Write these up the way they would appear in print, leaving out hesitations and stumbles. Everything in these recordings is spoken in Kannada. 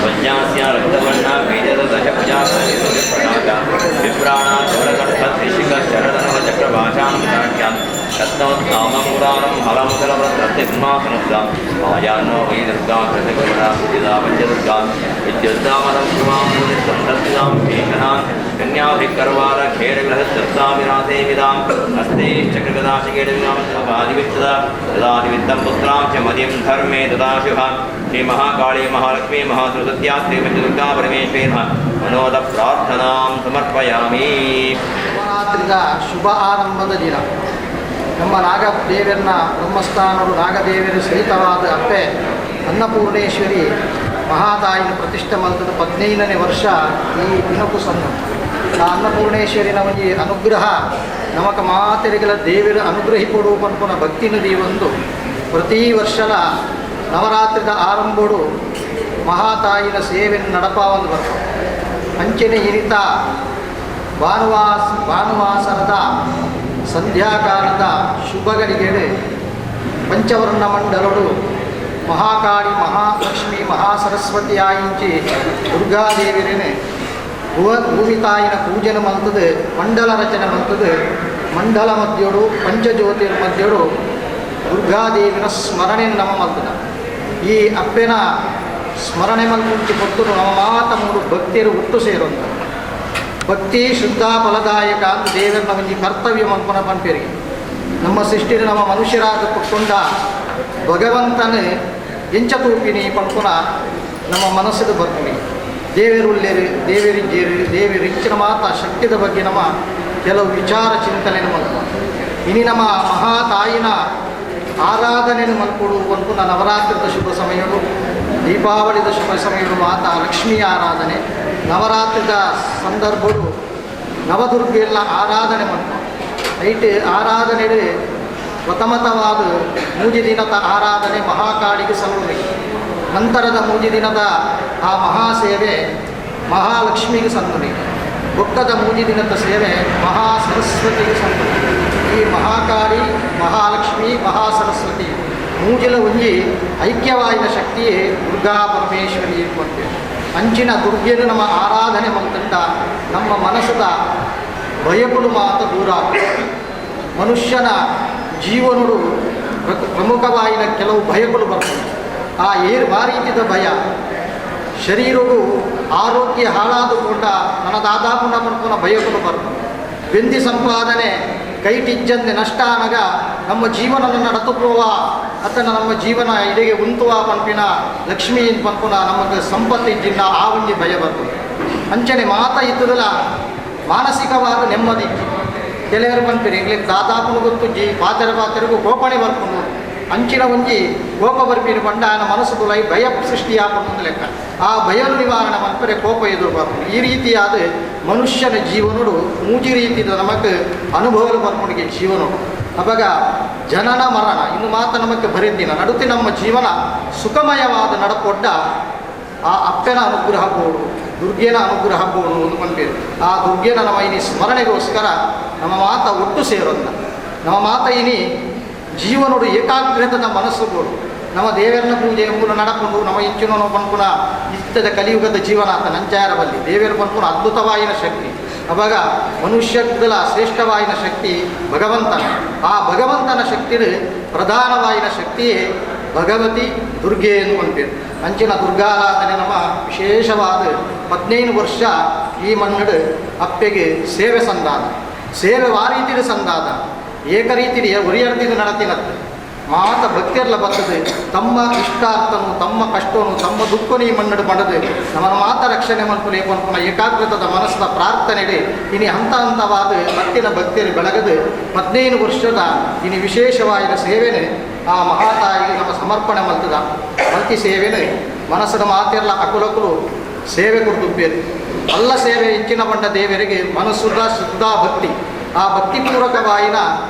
पंचास्य रक्तवर्णा वेददशभुजा सरितुलिप्रणागा विप्राणा चोरकण्ठशिखचरणचक्रभाषां विधाख्यां रत्नोत्तामपुराणं हलमुदलवृत्तिसिंहासनस्तां महायान्नो वै दुर्गा कृतकुमरा सुजिता पञ्चदुर्गां विद्युत्तामलं शिवां मुनिसंरक्षितां भीषणां कन्याभिकर्वार खेरग्रहदत्ताविरासे विदां हस्ते चक्रगदाशिकेडविनां आदिविच्छदा तदादिवित्तं पुत्रां च मदिं धर्मे तदा शुभा श्री महाकाली महालक्ष्मी महासरस्वत्या श्री पंचदुर्गा परमेश्वरी मनोद प्रार्थना समर्पयामि। ನವರಾತ್ರಿದ ಶುಭ ಆರಂಭದ ದಿನ ನಮ್ಮ ನಾಗದೇವರನ್ನ ಬ್ರಹ್ಮಸ್ಥಾನರು ನಾಗದೇವರ ಸಹಿತವಾದ ಅಪ್ಪೆ ಅನ್ನಪೂರ್ಣೇಶ್ವರಿ ಮಹಾತಾಯಿನ ಪ್ರತಿಷ್ಠೆ ಮಲ್ತದ 15ನೇ ವರ್ಷ ಈ ದಿನಕ್ಕೂ ಸಣ್ಣ ಆ ಅನ್ನಪೂರ್ಣೇಶ್ವರಿನ ಒಂದು ಅನುಗ್ರಹ ನಮಕ ಮಾತೆರೆಗಳ ದೇವರ ಅನುಗ್ರಹಿಕೊಡು ಪನ್ಪುನ ಭಕ್ತಿ ನದಿ ಒಂದು ಪ್ರತಿ ವರ್ಷದ ನವರಾತ್ರಿದ ಆರಂಭಡು ಮಹಾತಾಯಿನ ಸೇವೆಯನ್ನು ನಡಪಾವಂದು ಬರ್ತದೆ. ಅಂಚನೆ ಹಿರಿತ ಭಾನುವಾಸರದ ಸಂಧ್ಯಾಕಾಲದ ಶುಭಗಳಿಗೆ ಪಂಚವರ್ಣ ಮಂಡಲಗಳು ಮಹಾಕಾಳಿ ಮಹಾಲಕ್ಷ್ಮಿ ಮಹಾಸರಸ್ವತಿ ಆಯಿಂಚಿ ದುರ್ಗಾದೇವಿರೇ ಭೂಮಿತಾಯಿನ ಪೂಜನೆ ಮಲ್ತದೆ ಮಂಡಲ ರಚನೆ ಮಲ್ತದೆ ಮಂಡಲ ಮಧ್ಯೋಡು ಪಂಚಜ್ಯೋತಿರ ಮಧ್ಯೋಡು ದುರ್ಗಾದೇವಿನ ಸ್ಮರಣೆ ನಮ್ಮ ಮಲ್ತದ ಈ ಅಪ್ಪೆನ ಸ್ಮರಣೆ ಮಲ್ಕುಂಚಿ ಕೊಟ್ಟು ನಮ್ಮ ಮಾತ ಮೂರು ಭಕ್ತಿಯರು ಹುಟ್ಟು ಸೇರುವಂಥ ಭಕ್ತಿ ಶುದ್ಧ ಫಲದಾಯಕ ಅಂತ ದೇವರನ್ನ ಒಂದು ಕರ್ತವ್ಯ ಮಲ್ಪನ ಪಂಪೇರಿಗೆ ನಮ್ಮ ಸೃಷ್ಟಿನ ನಮ್ಮ ಮನುಷ್ಯರಾದ ಕೊಟ್ಕೊಂಡ ಭಗವಂತನ ಎಂಚ ತೂಪಿನಿ ಪಂಪುನ ನಮ್ಮ ಮನಸ್ಸಿದ ಬರ್ತೀನಿ ದೇವರುಳ್ಳೇರು ದೇವರಿಜ್ಜೇರು ದೇವರಿಚ್ಚಿನ ಮಾತ ಶಕ್ತಿದ ಬಗ್ಗೆ ನಮ್ಮ ಕೆಲವು ವಿಚಾರ ಚಿಂತನೆಯನ್ನು ಮಲ್ಪು ಇನಿ ನಮ್ಮ ಮಹಾತಾಯಿನ ಆರಾಧನೆಯನ್ನು ಮಲ್ಕೊಡು ಪಂಪುನ ನವರಾತ್ರಿದ ಶುಭ ಸಮಯಗಳು ದೀಪಾವಳಿದ ಶುಭ ಸಮಯಗಳು ಮಾತ ಲಕ್ಷ್ಮೀ ಆರಾಧನೆ ನವರಾತ್ರಿದ ಸಂದರ್ಭಗಳು ನವದುರ್ಗೆಲ್ಲ ಆರಾಧನೆ ಮಾಡ್ತಾರೆ ಐಟ್ ಆರಾಧನೆ ಪ್ರಥಮತವಾದ ಮೂಜಿ ದಿನದ ಆರಾಧನೆ ಮಹಾಕಾಳಿಗೆ ಸಲ್ಲುವೆ ನಂತರದ ಮೂಜಿ ದಿನದ ಆ ಮಹಾಸೇವೆ ಮಹಾಲಕ್ಷ್ಮಿಗೆ ಸಲ್ಲುವೆ ಬೊಕ್ಕದ ಮೂಜಿ ದಿನದ ಸೇವೆ ಮಹಾಸರಸ್ವತಿಗೆ ಸಲ್ಲುವೆ ಈ ಮಹಾಕಾಳಿ ಮಹಾಲಕ್ಷ್ಮಿ ಮಹಾಸರಸ್ವತಿ ಮೂಜಿಲ ಒಂಜಿ ಐಕ್ಯವಾಯಿನ ಶಕ್ತಿಯೇ ದುರ್ಗಾ ಪರಮೇಶ್ವರಿ ಇರುವಂತೆ ಅಂಚಿನ ದುರ್ಗೆಯನ್ನು ನಮ್ಮ ಆರಾಧನೆ ಮಲ್ತಂಡ ನಮ್ಮ ಮನಸ್ಸದ ಭಯಗಳು ಮಾತ್ರ ದೂರ ಮನುಷ್ಯನ ಜೀವನಗಳು ಪ್ರಮುಖವಾಯಿನ ಕೆಲವು ಭಯಗಳು ಬರ್ತವೆ ಆ ರೀತಿಯ ಭಯ ಶರೀರವು ಆರೋಗ್ಯ ಹಾಳಾದುಕೊಂಡ ನನ್ನದಾದಾಪುನ ಮಾಡ್ಕೊಂಡ ಭಯಗಳು ಬರ್ತವೆ ಬೆಂದಿ ಸಂಪಾದನೆ ಕೈಟಿಜ್ಜಂದೆ ನಷ್ಟ ಅನಗ ನಮ್ಮ ಜೀವನವನ್ನು ನಡತುವ ಅತನ ನಮ್ಮ ಜೀವನ ಇಡೆಗೆ ಉಂತುವ ಪಂಪಿನ ಲಕ್ಷ್ಮೀ ಪಂಪುನ ನಮಗೆ ಸಂಪತ್ತಿಜ್ಜಿನ ಆ ಒಂದು ಭಯ ಬರ್ತದೆ ಅಂಚನೆ ಮಾತ ಇದ್ದದಲ್ಲ ಮಾನಸಿಕವಾದ ನೆಮ್ಮದಿ ಕೆಲವರು ಪಂಪಿರಿ ಇಂಗ್ಲಿಕ್ ದಾದಾಪುನ ಗೊತ್ತುಜ್ಜಿ ಪಾತೆರಿಗೂ ಕೋಪಣೆ ಬರ್ಕೊಂಡು ಅಂಚಿನ ಒಂಜಿ ಕೋಪ ಬರ್ಪಿನ ಬಂಡಾನ ಮನಸ್ಸು ತುಲೈ ಭಯ ಸೃಷ್ಟಿಯಾಪನ್ನು ಲೆಕ್ಕ ಆ ಭಯ ನಿವಾರಣೆ ಮಲ್ಪರೆ ಕೋಪ ಎದುರು ಬರ್ಕೊಂಡು ಈ ರೀತಿಯಾದ ಮನುಷ್ಯನ ಜೀವನಡು ಮೂಜಿ ರೀತಿಯ ನಮಗೆ ಅನುಭವಗಳು ಬರ್ಕೊಂಡಿಗೆ ಜೀವನಡು ಅವಾಗ ಜನನ ಮರಣ ಇನ್ನು ಮಾತ್ರ ನಮಗೆ ಬರೆದಿನ ನಡುತ್ತಿ ನಮ್ಮ ಜೀವನ ಸುಖಮಯವಾದ ನಡಪೊಡ್ಡ ಆ ಅಪ್ಪನ ಅನುಗ್ರಹ ಬೋಡು ದುರ್ಗೆನ ಅನುಗ್ರಹ ಬೋಡು ಒಂದು ಪಂಪೇರು ಆ ದುರ್ಗೆನ ನಮ್ಮ ಇನಿ ಸ್ಮರಣೆಗೋಸ್ಕರ ನಮ್ಮ ಮಾತ ಒಟ್ಟು ಸೇರೋದನ್ನ ನಮ್ಮ ಮಾತ ಇನಿ ಜೀವನೋಡು ಏಕಾಗ್ರತದ ಮನಸ್ಸು ಬೋಡು ನಮ್ಮ ದೇವರನ್ನ ಪೂಜೆ ಎಂಬುದು ನಡಕೊಂಡು ನಮ್ಮ ಇಂಚಿನ ಪನ್ಪುನ ಇತ್ತದ ಕಲಿಯುಗದ ಜೀವನ ಅಂತ ನಂಚಾರ ಬಲ್ಲಿ ದೇವರ ಪನ್ಪುನ ಅದ್ಭುತವಾಯಿನ ಶಕ್ತಿ ಅವಾಗ ಮನುಷ್ಯದಲ ಶ್ರೇಷ್ಠವಾಯಿನ ಶಕ್ತಿ ಭಗವಂತನ ಆ ಭಗವಂತನ ಶಕ್ತಿ ಪ್ರಧಾನವಾಯಿನ ಶಕ್ತಿಯೇ ಭಗವತಿ ದುರ್ಗೆ ಎನ್ನುವಂತೇಳಿ ಅಂಚಿನ ದುರ್ಗಾರಾಧನೆ ನಮ್ಮ ವಿಶೇಷವಾದ 15 ವರ್ಷ ಈ ಮನ್ನಡು ಅಪ್ಪೆಗೆ ಸೇವೆ ಸಂದಾದ ಸೇವೆ ವಾರೀತಿದ ಸಂದಾದ ಏಕರೀತಿಯ ಒರಿಯರ್ತಿದ ನಡತಿನತ್ತು ಮಾತ ಭಕ್ತಿಯರ್ಲ ಬರ್ತದೆ ತಮ್ಮ ಇಷ್ಟಾರ್ಥನು ತಮ್ಮ ಕಷ್ಟನು ತಮ್ಮ ದುಃಖನು ಈ ಮನ್ನಡು ಮಾಡದೆ ನಮ್ಮ ಮಾತ ರಕ್ಷಣೆ ಮಲ್ಪುನ ಏಪನ್ಪುನ ಏಕಾಗ್ರತದ ಮನಸ್ಸದ ಪ್ರಾರ್ಥನೆಗೆ ಇನಿ ಹಂತ ಹಂತವಾದ ಭಕ್ತಿನ ಭಕ್ತಿಯಲ್ಲಿ ಬೆಳಗದು 15 ವರ್ಷದ ಇನಿ ವಿಶೇಷವಾದ ಸೇವೆನೆ ಆ ಮಹಾತಾಯಿಗೆ ನಮ್ಮ ಸಮರ್ಪಣೆ ಮಲ್ತದ ಮಲ್ತಿ ಸೇವೆನೆ ಮನಸ್ಸದ ಮಾತೆಲ್ಲ ಅಕುಲಕುಲು ಸೇವೆ ಕೊಡ್ತುಪ್ಪೇರು ಅಲ್ಲ ಸೇವೆ ಹೆಚ್ಚಿನ ಬಂಡ ದೇವರಿಗೆ ಮನಸ್ಸುದ ಶುದ್ಧ ಭಕ್ತಿ ಆ ಭಕ್ತಿಪೂರ್ವಕವಾಯಿನ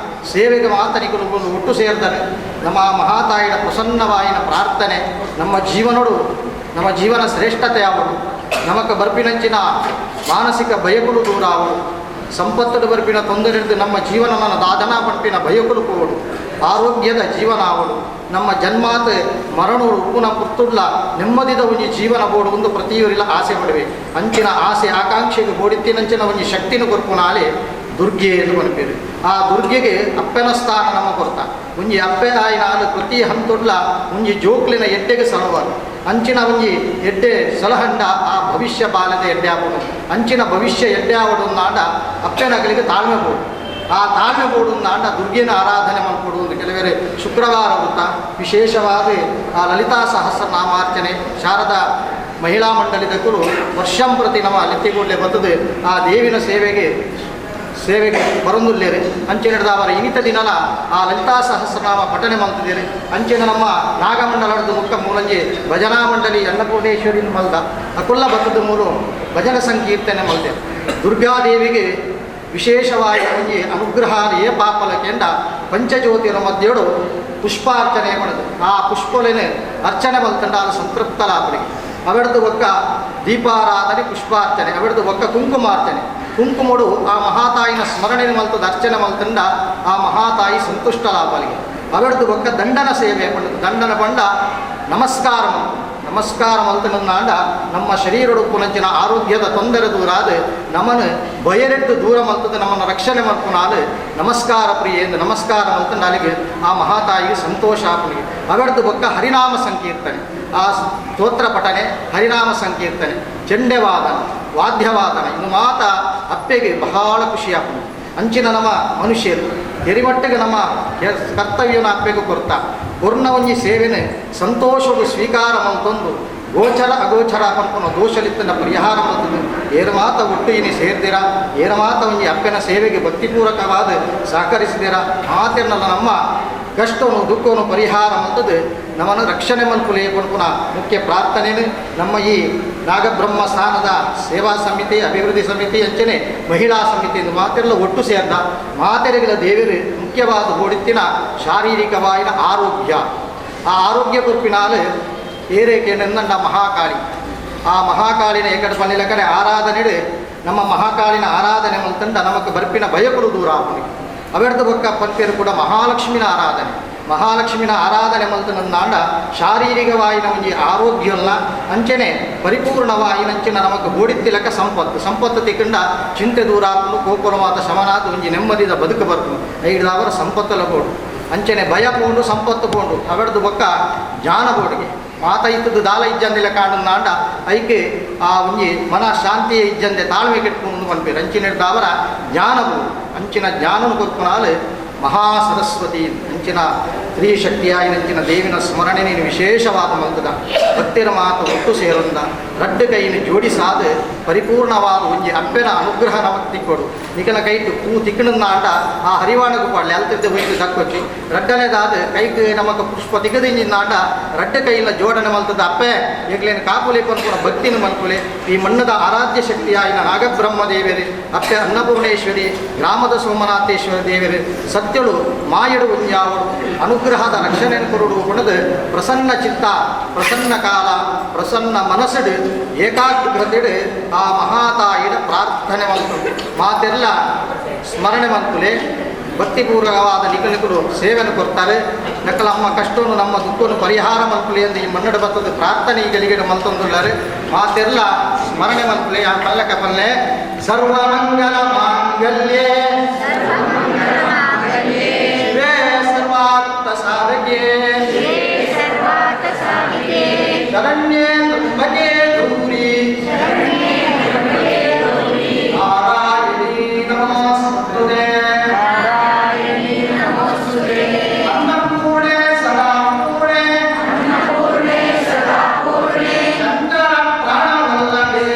ಸೇವೆಗೆ ಮಾತನಿಗಳು ಒಟ್ಟು ಸೇರ್ತಾರೆ ನಮ್ಮ ಮಹಾತಾಯಿಯ ಪ್ರಸನ್ನವಾಯಿನ ಪ್ರಾರ್ಥನೆ ನಮ್ಮ ಜೀವನೋಡು ನಮ್ಮ ಜೀವನ ಶ್ರೇಷ್ಠತೆ ಆವರು ನಮಕ ಬರ್ಪಿನಂಚಿನ ಮಾನಸಿಕ ಭಯಗಳು ದೂರ ಆವರು ಸಂಪತ್ತದ ಬರ್ಪಿನ ತೊಂದರೆ ನಮ್ಮ ಜೀವನ ದಾದನ ಪಂಪಿನ ಭಯಗಳು ಕೋಡು ಆರೋಗ್ಯದ ಜೀವನ ಆವಡು ನಮ್ಮ ಜನ್ಮಾತ್ ಮರಣೋಡು ಉಪ್ಪುನ ಪುತ್ತುಡ್ಲ ನೆಮ್ಮದಿದ ಒಂಜಿ ಜೀವನ ಬೋಡು ಒಂದು ಪ್ರತಿಯೊರಿಲ್ಲ ಆಸೆ ಪಡುವೆ ಅಂಚಿನ ಆಸೆ ಆಕಾಂಕ್ಷೆಗೆ ಬೋಡಿತ್ತಿನಂಚಿನ ಒಂಜಿ ಶಕ್ತಿನ ಕೊರ್ಪುನಾಲೆ ದುರ್ಗೆ ಎಂದು ಮನಪೇರು. ಆ ದುರ್ಗೆಗೆ ಅಪ್ಪನ ಸ್ಥಾನ ನಮ್ಮ ಕೊರ್ತ ಒಂಜಿ ಅಪ್ಪೆ ಆಯ್ನಾಲು ಪ್ರತಿ ಹಂತುಡ್ಲ ಒಂಜಿ ಜೋಕ್ಲಿನ ಎಡ್ಡೆಗೆ ಸಲುವರು ಅಂಚಿನ ಒಂಜಿ ಎಡ್ಡೆ ಸಲಹಂಡ ಆ ಭವಿಷ್ಯ ಬಾಲದ ಎಡ್ಡೆ ಆಗೋದು ಅಂಚಿನ ಭವಿಷ್ಯ ಎಡ್ಡೆ ಆವಡು ನಾಡ ಅಪ್ಪೆನಗಳಿಗೆ ತಾಳ್ಮೆ ಬೋಡು ಆ ತಾಳ್ಮೆ ಬೋಡು ನಾಡ ದುರ್ಗೆನ ಆರಾಧನೆ ಮಾಡಿಕೊಡುವುದು ಕೆಲವೇ ಶುಕ್ರವಾರ ವೃತ್ತ ವಿಶೇಷವಾದ ಆ ಲಲಿತಾ ಸಹಸ್ರನಾಮಾರ್ಚನೆ ಶಾರದಾ ಮಹಿಳಾ ಮಂಡಳಿದಕ್ಕೂ ವರ್ಷಂ ಪ್ರತಿ ನಮ್ಮ ಲೆತ್ತಿಗೊಳ್ಳೆ ಬರ್ತದೆ ಆ ದೇವಿನ ಸೇವೆಗೆ ಬರಂದುಲ್ಲೇರಿ ಅಂಚೆ ನಡೆದ ಅವರ ಇನಿತ ದಿನಲ ಆ ಲಲಿತಾ ಸಹಸ್ರನಾಮ ಪಠನೆ ಮಾಡ್ತಿದ್ದೀರಿ ಅಂಚಿನ ನಮ್ಮ ನಾಗಮಂಡಲದ ಮುಖ ಮೂಲಂಜಿ ಭಜನಾ ಮಂಡಳಿ ಅನ್ನಪೂರ್ಣೇಶ್ವರಿ ಮಲ್ದ ಅಕುಲ್ಲ ಬತ್ತದ ಮೂಲ ಭಜನ ಸಂಕೀರ್ತನೆ ಮಲ್ದೆ ದುರ್ಗಾದೇವಿಗೆ ವಿಶೇಷವಾಗಿ ಒಂಜಿ ಅನುಗ್ರಹ ಏ ಪಾಪಲಕೆಂಡ ಪಂಚಜ್ಯೋತಿರ ಮಧ್ಯೆಡು ಪುಷ್ಪಾರ್ಚನೆ ಮಾಡೋದು ಆ ಪುಷ್ಪಲೇನೆ ಅರ್ಚನೆ ಮಲ್ತಂಡ ಅದು ಸಂತೃಪ್ತಲಾಪಡಿಗೆ ಅವೆಡ್ದು ಒಕ್ಕ ದೀಪಾರಾಧನೆ ಪುಷ್ಪಾರ್ಚನೆ ಅವೆಡ್ದು ಒಕ್ಕ ಕುಂಕುಮಾರ್ಚನೆ ಕುಂಕುಮಡು ಆ ಮಹಾತಾಯಿನ ಸ್ಮರಣೆ ಮಲ್ತದ ಅರ್ಚನೆ ಮಲ್ತಂಡ ಆ ಮಹಾತಾಯಿ ಸಂತುಷ್ಟಲಾಪಲಿಗೆ ಅವೆಡ್ದು ಒಕ್ಕ ದಂಡನ ಸೇವೆ ಪಂಡದು ದಂಡನ ಪಂಡ ನಮಸ್ಕಾರ ಮಲ್ತನಾಂಡ ನಮ್ಮ ಶರೀರಡು ಪುನಂಚಿನ ಆರೋಗ್ಯದ ತೊಂದರೆ ದೂರಾದ ನಮ್ಮನ್ನು ಬಯರೆದ್ದು ದೂರ ಮಲ್ತದ ನಮ್ಮನ್ನು ರಕ್ಷಣೆ ಮಾಡ್ಕೊನಾಲು ನಮಸ್ಕಾರ ಪ್ರಿಯೆ ಎಂದು ನಮಸ್ಕಾರ ಮಲ್ತಂಡ ಅಲ್ಲಿಗೆ ಆ ಮಹಾತಾಯಿಗೆ ಸಂತೋಷ ಆಪಲಿಗೆ ಅವೆಡ್ದು ಒಕ್ಕ ಹರಿನಾಮ ಸಂಕೀರ್ತನೆ ಆ ಸ್ತೋತ್ರ ಪಠನೆ ಹರಿನಾಮ ಸಂಕೀರ್ತನೆ ಚೆಂಡೆವಾದನ ವಾದ್ಯವಾದನ ಇನ್ನು ಮಾತ ಅಪ್ಪೆಗೆ ಬಹಳ ಖುಷಿಯಾಗ್ತದೆ ಅಂಚಿನ ನಮ್ಮ ಮನುಷ್ಯರು ಎರಿಮಟ್ಟಿಗೆ ನಮ್ಮ ಕರ್ತವ್ಯನ ಅಪ್ಪೆಗೂ ಕೊರ್ತಾ ಕೊರ್ನ ಒಂಜಿ ಸೇವೆನೆ ಸಂತೋಷವು ಸ್ವೀಕಾರ ಮಂತೊಂದು ಗೋಚರ ಅಗೋಚರ ಪನ್ಪುನ ದೋಷಲಿತ್ತನ ಪರಿಹಾರ ಮಂತದ್ದು ಏರು ಮಾತ ಒಟ್ಟು ಇನಿ ಸೇರ್ದಿರ ಏರು ಮಾತ ಒಂಜಿ ಅಪ್ಪೆನ ಸೇವೆಗೆ ಭಕ್ತಿಪೂರ್ವಕವಾದ ಸಹಕರಿಸಿದಿರ ಮಾತೆಲ್ಲ ನಮ್ಮ ಕಷ್ಟವನ್ನು ದುಃಖವನ್ನು ಪರಿಹಾರ ಮಂತದ್ದು ನಮ್ಮನ್ನು ರಕ್ಷಣೆ ಮಲ್ಪುಲೆ ಪನ್ಪುನ ಮುಖ್ಯ ಪ್ರಾರ್ಥನೆಯೇ ನಮ್ಮ ಈ ನಾಗಬ್ರಹ್ಮ ಸ್ಥಾನದ ಸೇವಾ ಸಮಿತಿ ಅಭಿವೃದ್ಧಿ ಸಮಿತಿ ಅಂಚನೆ ಮಹಿಳಾ ಸಮಿತಿ ಎಂದು ಮಾತೆಲ್ಲ ಒಟ್ಟು ಸೇರ್ದ ಮಾತೆರೆಗಳ ದೇವರು ಮುಖ್ಯವಾದ ಓಡಿತ್ತಿನ ಶಾರೀರಿಕವಾಯಿನ ಆರೋಗ್ಯ ಆ ಆರೋಗ್ಯ ಕುರಿಪಿನಾಲು ಏರೇಕೆ ನೆನ್ನಂಡ ಮಹಾಕಾಳಿ ಆ ಮಹಾಕಾಳಿನ ಏಕಡೆ ಪನ್ನಿಲ ಕಡೆ ಆರಾಧನೆ ನಮ್ಮ ಮಹಾಕಾಳಿನ ಆರಾಧನೆ ಮಲ್ತಂಡ ನಮಗೆ ಬರ್ಪಿನ ಭಯಪಡು ದೂರ ಆಪನಿಗೆ ಅವೆಡ್ದು ಬೊಕ್ಕ ಪಂಪೇರು ಕೂಡ ಮಹಾಲಕ್ಷ್ಮಿನ ಆರಾಧನೆ ಮಲ್ತನಾಂಡ ಶಾರೀರಿಕವಾಯಿನ ಒಂಜಿ ಆರೋಗ್ಯಲ್ಲ ಅಂಚನೆ ಪರಿಪೂರ್ಣವಾಯಿನಂಚಿನ ನಮಗೆ ಗೋಡಿತ್ತಿಲಕ ಸಂಪತ್ತು ತಿಕ್ಕಂಡ ಚಿಂತೆ ದೂರ ಆಪನು ಕೋಪುರವಾದ ಶಮನಾದ ಒಂಜಿ ನೆಮ್ಮದಿದ ಬದುಕು ಬರ್ತನು ಐದವರ ಸಂಪತ್ತಲ ಬೋಡು ಅಂಚನೆ ಭಯ ಪೋಂಡು ಸಂಪತ್ತು ಪೋಂಡು ಅವೆಡ್ದು ಬೊಕ್ಕ ಜ್ಞಾನ ಬೋಡಿಗೆ ಮಾತ ಇತ್ತದು ದಾಲ ಇಜ್ಜಂದಿಲ್ಲ ಕಾಡು ನಾಂಡ ಐಕೆ ಆ ಒಂಜಿ ಮನ ಶಾಂತಿಯ ಇಜ್ಜಂದೆ ತಾಳ್ಮೆ ಕೆಟ್ಕೊಂಡು ಪನ್ಪೇರು ಅಂಚಿನ ಅವರ ಜ್ಞಾನವು ಅಂಚಿನ ಜ್ಞಾನವು ಕೊರ್ಪುನಾಲು ಮಹಾಸರಸ್ವತಿ ಅಂಚಿನ ಸ್ತ್ರೀ ಶಕ್ತಿಯಾಯಿನಂಚಿನ ದೇವಿನ ಸ್ಮರಣೆ ನೀನು ವಿಶೇಷವಾದ ಮಲ್ತದ ಭಕ್ತಿರ ಮಾತು ಒಟ್ಟು ಸೇರೊಂದ ರಡ್ಡು ಕೈಯನ್ನು ಜೋಡಿಸಾದ ಪರಿಪೂರ್ಣವಾದ ಒಂಜಿ ಅಪ್ಪೆನ ಅನುಗ್ರಹ ನಮಗೆ ತಿಕ್ಕೊಡು ನಿಕನ ಕೈಟು ಪೂ ತಿಕ್ಕಣಂದಾಂಡ ಆ ಹರಿವಾಣಗೂ ಪಾಡಲಿ ಅಲ್ತಿದ್ದ ಹೋಯ್ತು ದಕ್ಕೊಚ್ಚಿ ರಡ್ಡನೇದಾದ ಕೈಗೆ ನಮಗ ಪುಷ್ಪ ತಿಗದಿಂದಾಂಡ ರಡ್ಡ ಕೈಯಿನ ಜೋಡಣೆ ಮಲ್ತದ ಅಪ್ಪೆ ಈಗಲೇನು ಕಾಪುಲೆ ಪನ್ಪುನ ಭಕ್ತಿನ ಮಲ್ಪುಲೆ ಈ ಮಣ್ಣದ ಆರಾಧ್ಯ ಶಕ್ತಿಯಾಯಿನ ನಾಗಬ್ರಹ್ಮ ದೇವರೇ ಅಪ್ಪೆ ಅನ್ನಪೂರ್ಣೇಶ್ವರಿ ಗ್ರಾಮದ ಸೋಮನಾಥೇಶ್ವರ ದೇವರೇ ಸತ್ಯಳು ಮಾಯಡು ಒಂಜಾವಡು ಅನುಗ್ರಹದ ರಕ್ಷಣೆಯನ್ನು ಕೊರಡು ಪಣದು ಪ್ರಸನ್ನ ಚಿತ್ತ ಪ್ರಸನ್ನ ಕಾಲ ಪ್ರಸನ್ನ ಮನಸ್ಸಡು ಏಕಾಗ್ರತೆಡು ಆ ಮಹಾತಾಯಿಡ ಪ್ರಾರ್ಥನೆ ಮಲ್ತು ಮಾತೆಲ್ಲ ಸ್ಮರಣೆ ಮಲ್ತುಲೆ ಭಕ್ತಿಪೂರ್ವಕವಾದ ನಿಖಲಿಕರು ಸೇವೆಯನ್ನು ಕೊಡ್ತಾರೆ ನಕಲ ನಮ್ಮ ಕಷ್ಟವನ್ನು ನಮ್ಮ ದುಃಖವನ್ನು ಪರಿಹಾರ ಮಲ್ಪುಲೆ ಎಂದು ಈ ಮನ್ನಡ ಬತ್ತದ ಪ್ರಾರ್ಥನೆ ಈಗಲಿಗೆ ಮಲ್ತೊಂದುಳ್ಳಾರೆ ಮಾತೆಲ್ಲ ಸ್ಮರಣೆ ಮಲ್ಪುಲೆ ಆ ಪಲ್ಲಕ ಪಲ್ಲೆ ಸರ್ವಮಂಗಲ ಮಾಂಗಲ್ಯೇ ಶರಣ್ಯೇ ತ್ರ್ಯಂಬಕೆ ಗೌರಿ ನಾರಾಯಣೀ ನಮೋಸ್ತುತೇ ಅನ್ನಪೂರ್ಣೆ ಸದಾ ಪೂರ್ಣೆ ಶಂಕರ ಪ್ರಾಣವಲ್ಲಭೆ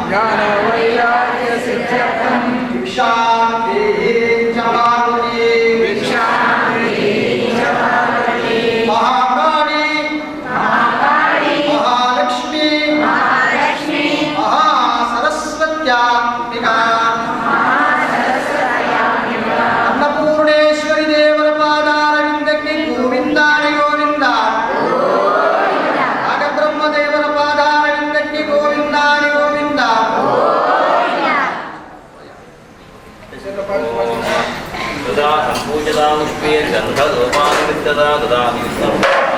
ಜ್ಞಾನವೈರಾಗ್ಯ ಸಿದ್ಧ್ಯರ್ಥಂ ಭಿಕ್ಷಾಂ ದೇಹಿ ಚ ಮಾರುತಿ गन्धधूपानित्यदा ददामि